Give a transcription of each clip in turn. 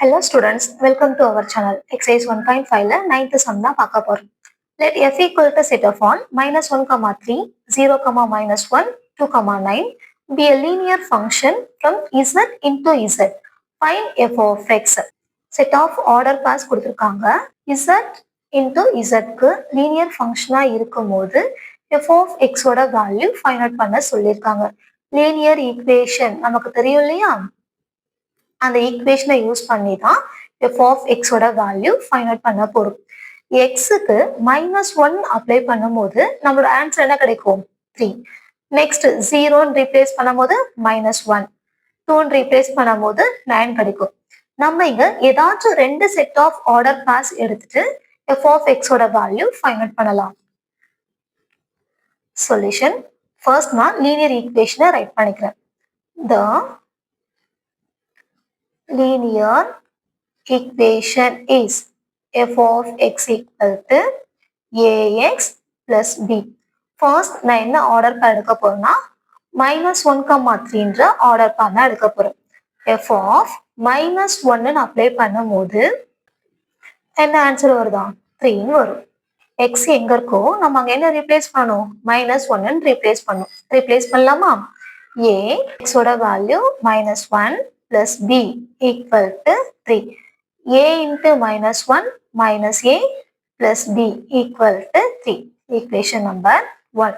Hello students, welcome to our channel. Exercise 1.5 ல 9th sum தான் பார்க்க போறோம். Let f equal to set of on -1, 3, 0, -1, 2, 9 be a linear function from z into z. Find f of x. Set of order pass கொடுத்திருக்காங்க. z into z க்கு linear function இருக்கும்போது f of x ஓட value find out பண்ண சொல்லியிருக்காங்க. linear equation நமக்கு தெரியும் இல்லையா? அந்த ஈக்குவேஷனை யூஸ் பண்ணி தான் f of x ஓட வேல்யூ ஃபைண்ட் அவுட் பண்ண போறோம். x-க்கு -1 அப்ளை பண்ணும்போது நம்மளோட ஆன்சர் என்ன கிடைக்கும்? 3. நெக்ஸ்ட் 0 ரீப்ளேஸ் பண்ணும்போது -1, 2 ரீப்ளேஸ் பண்ணும்போது 9 கிடைக்கும். நம்ம இங்க ஏதாச்சும் ரெண்டு செட் ஆஃப் ஆர்டர் பாஸ் எடுத்துட்டு f of x ஓட வேல்யூ ஃபைண்ட் அவுட் பண்ணலாம். சொல்யூஷன் ஃபர்ஸ்ட் நான் லீனியர் ஈக்குவேஷனை ரைட் பண்ணிக்கிறேன். The linear equation is f of x equal to ax plus b. First நான் என்ன ஆர்டர் பேர் எடுக்க போறேன்னா -1, 3 ஆர்டர் பேர் தான் எடுக்க போறேன். f of -1 அப்ளை பண்ணும்போது என்ன ஆன்சர் வருதா? 3 வரும். x எங்க இருக்கோ நம்ம அங்க என்ன ரீப்ளேஸ் பண்ணணும்? -1 ரீப்ளேஸ் பண்ணணும். ரீப்ளேஸ் பண்ணலாமா? a x ஓட value -1 plus b equal to 3. a into -1 minus a plus b equal to 3. Equation number 1.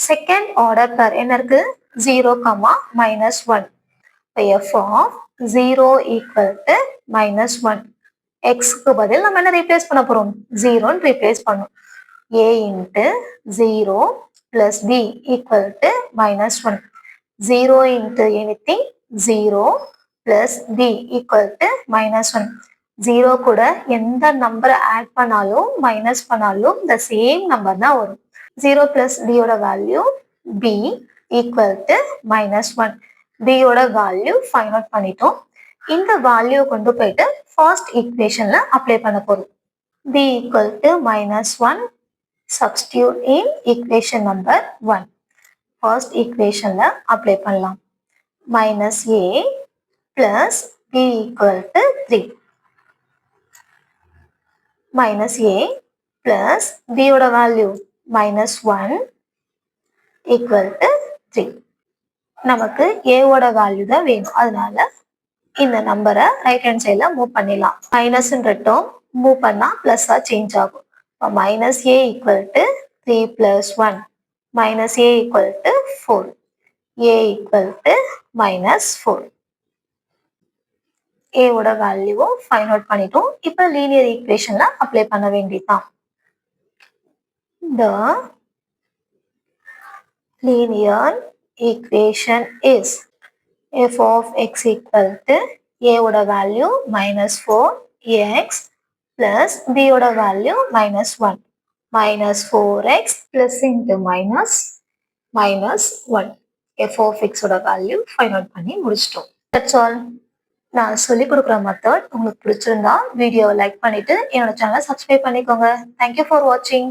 Second order pair என்ன இருக்கு? 0, -1. f of 0 equal to -1. x-க்கு பதில் நம்ம என்ன ரீப்ளேஸ் பண்ண போறோம்? 0 ரீப்ளேஸ் பண்ணோம். a into 0 plus b equal to -1. 0 into anything 0 plus b equal to -1. 0 கூட எந்த நம்பரை ஆட் பண்ணாலும் மைனஸ் பண்ணாலும் the same நம்பர் தான் வரும். 0 plus b ஓட value b equal to -1. b ஓட வேல்யூ ஃபைண்ட் அவுட் பண்ணிட்டோம். இந்த வேல்யூ கொண்டு போயிட்டு ஃபர்ஸ்ட் ஈக்குவேஷன்ல அப்ளை பண்ண போறோம். b equal to -1 substitute in equation number 1. First ஈக்குவேஷன்ல அப்ளை பண்ணலாம். -a plus b equal to 3. -a plus b ஓட வேல்யூ -1 equal to 3. நமக்கு a ஓட வேல்யூ தான் வேணும். அதனால இந்த நம்பரை ரைட் ஹேண்ட் சைட்ல மூவ் பண்ணிடலாம். மைனஸ்ன்ற டேர்ம் மூவ் பண்ணா பிளஸ்ஸா சேஞ்ச் ஆகும். -a equal to 3 plus 1. -a equal to 4. a equal to -4. a ஓட வேல்யூவை ஃபைண்ட் அவுட் பண்ணிட்டோம். இப்போ லீனியர் ஈக்குவேஷன்ல அப்ளை பண்ண வேண்டியதுதான். The linear equation is f of x equal to a ஓட வேல்யூ -4x plus b ஓட value -1. -4x plus into -1. f of x ஓட value find out பண்ணி முடிச்சிட்டோம். That's all. நான் சொல்லிக் கொடுக்குற மெத்தட் உங்களுக்கு பிடிச்சிருந்தா வீடியோவை லைக் பண்ணிட்டு என்னோட சேனலை சப்ஸ்கிரைப் பண்ணிக்கோங்க. தேங்க்யூ ஃபார் வாட்சிங்.